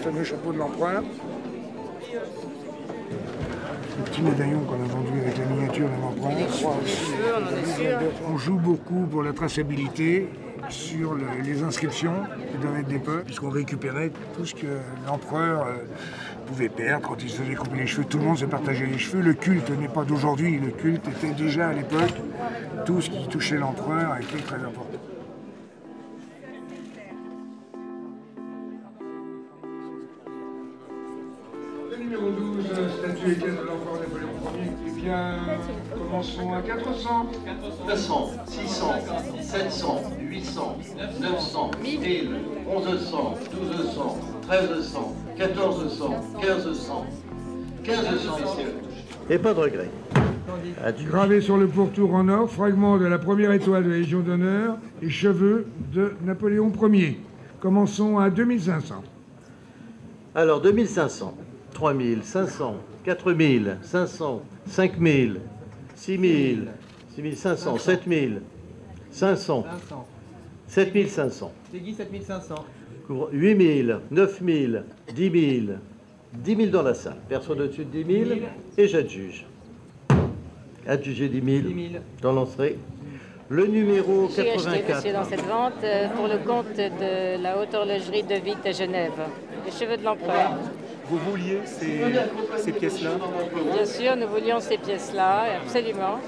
fameux chapeau de l'empereur. Le petit médaillon qu'on a vendu avec la miniature de l'empereur. Les cheveux, on en est sûr. On joue beaucoup pour la traçabilité sur les inscriptions qui doivent être des peuples, puisqu'on récupérait tout ce que l'empereur pouvait perdre quand il se faisait couper les cheveux. Tout le monde se partageait les cheveux. Le culte n'est pas d'aujourd'hui, le culte était déjà à l'époque. Tout ce qui touchait l'empereur était très important. Le numéro 12, statue et caisse de l'empereur Napoléon Ier. Eh bien, commençons à 400. 200, 600, 700, 800, 900, 1000, 1100, 1200, 1300, 1400, 1500, 1500 ici. Et pas de regret. Adieu. Gravé sur le pourtour en or, fragment de la première étoile de la Légion d'honneur et cheveux de Napoléon Ier. Commençons à 2500. Alors 2500, 3500, 4500, 5000, 6000, 6500, 7000, 500, 7500. C'est Guy 7500. 8000, 9000, 10 000. 10 000 dans la salle. Personne au-dessus de 10 000 et j'adjuge. Adjugé 10 000 dans l'entrée. Le numéro J'ai acheté, 84. monsieur, dans cette vente pour le compte de la haute horlogerie de Witt à Genève. Les cheveux de l'empereur. Vous vouliez ces pièces-là? Bien sûr, nous voulions ces pièces-là, absolument.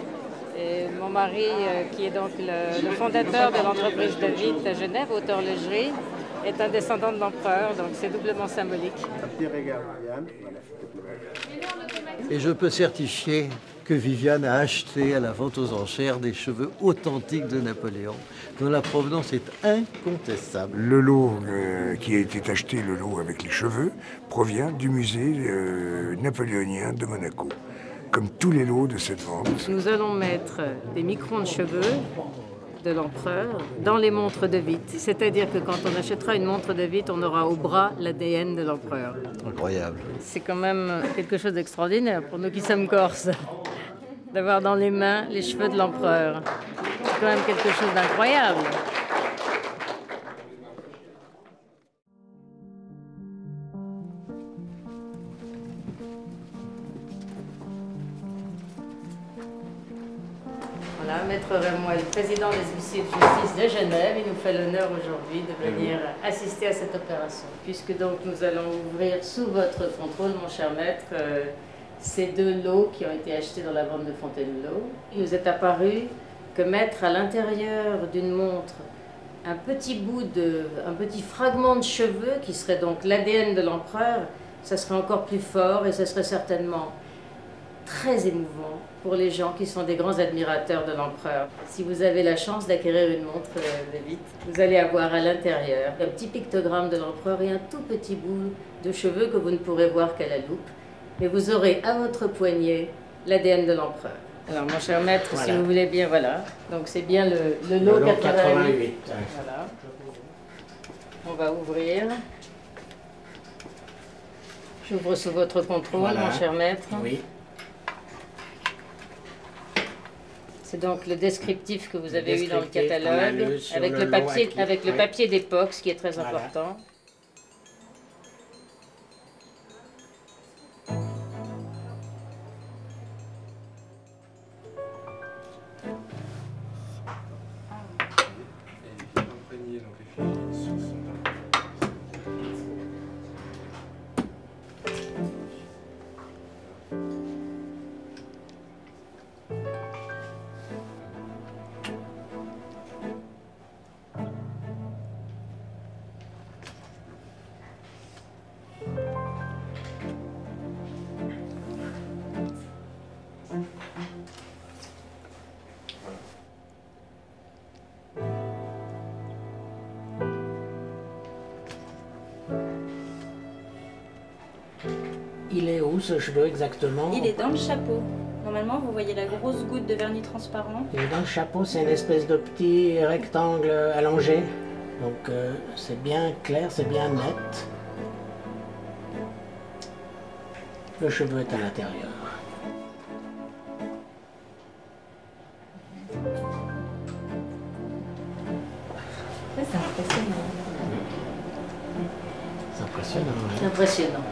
Et mon mari, qui est donc le fondateur de l'entreprise de Witt à Genève, haute horlogerie, est un descendant de l'empereur, donc c'est doublement symbolique. Et je peux certifier que Viviane a acheté à la vente aux enchères des cheveux authentiques de Napoléon, dont la provenance est incontestable. Le lot qui a été acheté, le lot avec les cheveux, provient du musée napoléonien de Monaco, comme tous les lots de cette vente. Nous allons mettre des microns de cheveux de l'empereur dans les montres de Witt. C'est-à-dire que quand on achètera une montre de Witt, on aura au bras l'ADN de l'empereur. Incroyable. C'est quand même quelque chose d'extraordinaire pour nous qui sommes corses, d'avoir dans les mains les cheveux de l'empereur. C'est quand même quelque chose d'incroyable. Voilà, Maître Raymond est le président des huissiers de justice de Genève. Il nous fait l'honneur aujourd'hui de venir assister à cette opération. Puisque donc nous allons ouvrir sous votre contrôle, mon cher maître, ces deux lots qui ont été achetés dans la vente de Fontainebleau. Il nous est apparu que mettre à l'intérieur d'une montre un petit fragment de cheveux qui serait donc l'ADN de l'empereur, ça serait encore plus fort et ça serait certainement très émouvant pour les gens qui sont des grands admirateurs de l'empereur. Si vous avez la chance d'acquérir une montre de Witt, vous allez avoir à l'intérieur un petit pictogramme de l'empereur et un tout petit bout de cheveux que vous ne pourrez voir qu'à la loupe. Mais vous aurez à votre poignet l'ADN de l'empereur. Alors, mon cher maître, voilà. Si vous voulez bien, voilà. Donc, c'est bien le lot 88. Voilà. On va ouvrir. J'ouvre sous votre contrôle, voilà. Mon cher maître. Oui. C'est donc le descriptif que vous avez eu dans le catalogue, avec le papier d'époque, ce qui est très important. Il est où ce cheveu exactement? Il est dans le chapeau. Normalement, vous voyez la grosse goutte de vernis transparent. Et dans le chapeau, c'est une espèce de petit rectangle allongé. Donc c'est bien clair, c'est bien net. Le cheveu est à l'intérieur. C'est impressionnant. C'est impressionnant. C'est impressionnant.